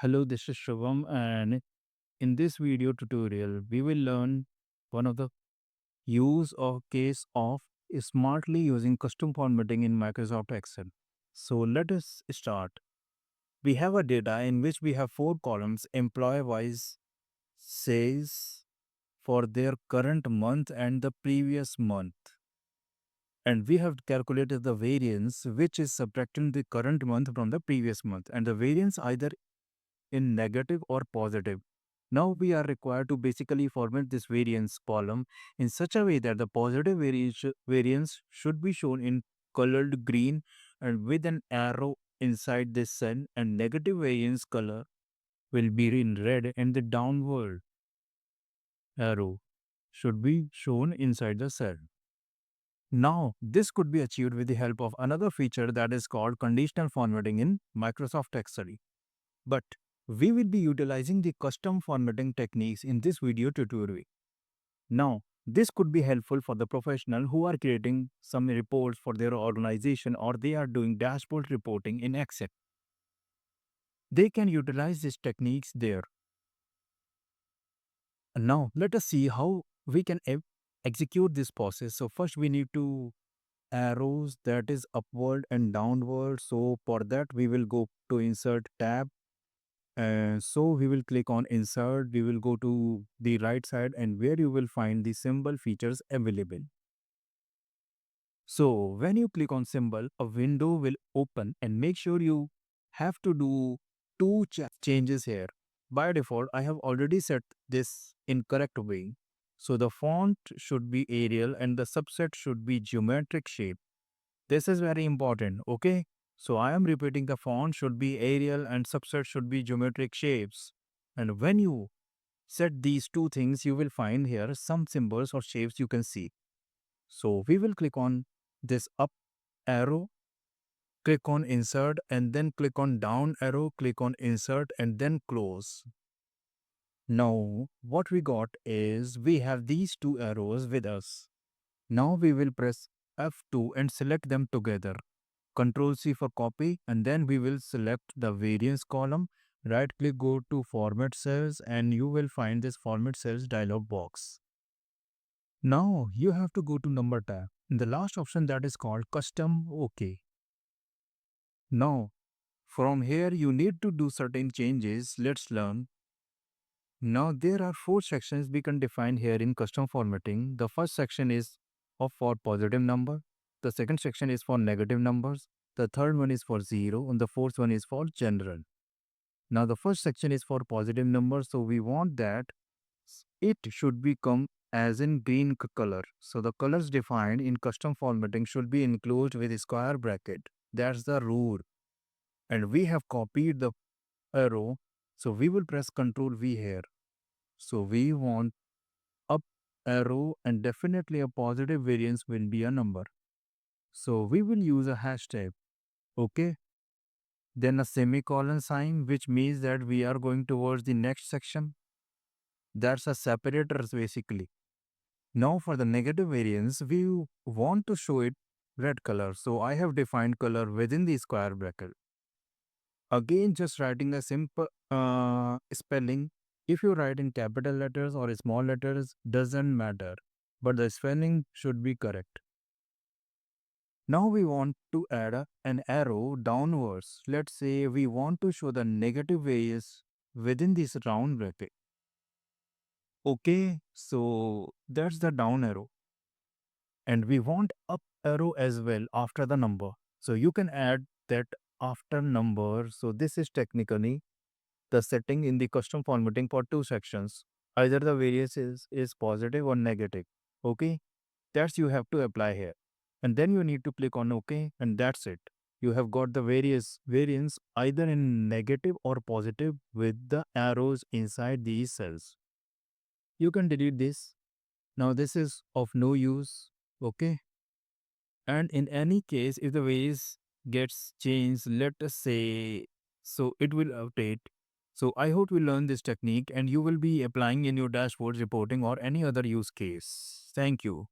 Hello, this is Shubham, and in this video tutorial, we will learn one of the use or case of smartly using custom formatting in Microsoft Excel. So let us start. We have a data in which we have four columns: employee wise, sales for their current month and the previous month. And we have calculated the variance, which is subtracting the current month from the previous month, and the variance either in negative or positive. Now we are required to basically format this variance column in such a way that the positive variance should be shown in colored green and with an arrow inside this cell, and negative variance color will be in red, and the downward arrow should be shown inside the cell. Now, this could be achieved with the help of another feature that is called conditional formatting in Microsoft Excel. But we will be utilizing the custom formatting techniques in this video tutorial. Now, this could be helpful for the professional who are creating some reports for their organization or they are doing dashboard reporting in Excel. They can utilize these techniques there. Now, let us see how we can execute this process. So first we need to arrows that is upward and downward. So for that we will go to insert tab. So we will click on insert, we will go to the right side and where you will find the symbol features available. So when you click on symbol, a window will open and make sure you have to do two changes here. By default, I have already set this in correct way. So the font should be Arial and the subset should be geometric shape. This is very important, okay? So I am repeating, the font should be Arial and subset should be geometric shapes. And when you set these two things, you will find here some symbols or shapes you can see. So we will click on this up arrow, click on insert and then click on down arrow, click on insert and then close. Now what we got is we have these two arrows with us. Now we will press F2 and select them together. Control C for copy, and then we will select the variance column. Right click, go to format cells and you will find this format cells dialog box. Now you have to go to number tab. In the last option that is called custom OK. Now from here you need to do certain changes. Let's learn. Now there are four sections we can define here in custom formatting. The first section is for positive number. The second section is for negative numbers. The third one is for 0 and the fourth one is for general. Now the first section is for positive numbers, so we want that it should become as in green color. So the colors defined in custom formatting should be enclosed with a square bracket. That's the rule. And we have copied the arrow, so we will press Ctrl V here. So we want up arrow and definitely a positive variance will be a number. So we will use a hashtag. Okay. Then a semicolon sign, which means that we are going towards the next section. That's a separator basically. Now for the negative variance, we want to show it red color. So I have defined color within the square bracket. Again, just writing a simple spelling. If you write in capital letters or small letters, doesn't matter. But the spelling should be correct. Now we want to add an arrow downwards. Let's say we want to show the negative variance within this round bracket. Okay, so that's the down arrow. And we want up arrow as well after the number. So you can add that after number. So this is technically the setting in the custom formatting for two sections. Either the variance is positive or negative. Okay, that's you have to apply here. And then you need to click on OK and that's it. You have got the variance either in negative or positive with the arrows inside these cells. You can delete this. Now this is of no use. Okay. And in any case, if the variance gets changed, let us say, so it will update. So I hope you learn this technique and you will be applying in your dashboard reporting or any other use case. Thank you.